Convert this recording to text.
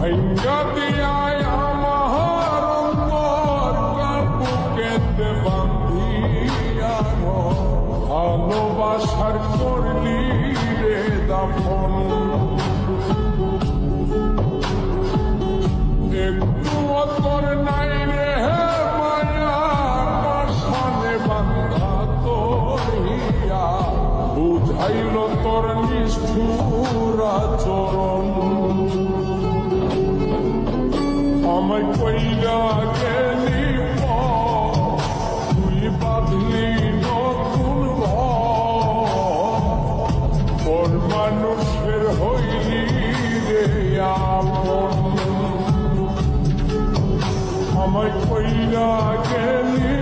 ভাইঙ্গা দিয়ায় আমার অন্তর কার বুকেতে বান্ধিয়া ভালোবাসার করলি রে দাফন একটু অতর নাই রে মায়া পাশানে বান্ধা তোরিয়া বুঝাইল তোর নিষ্ঠুর আচরণ আমায় কইরা গেলি তুই বাঁধলি নতুন ঘর মানুষের হইলি রে আপন আমায় কইরা গেলি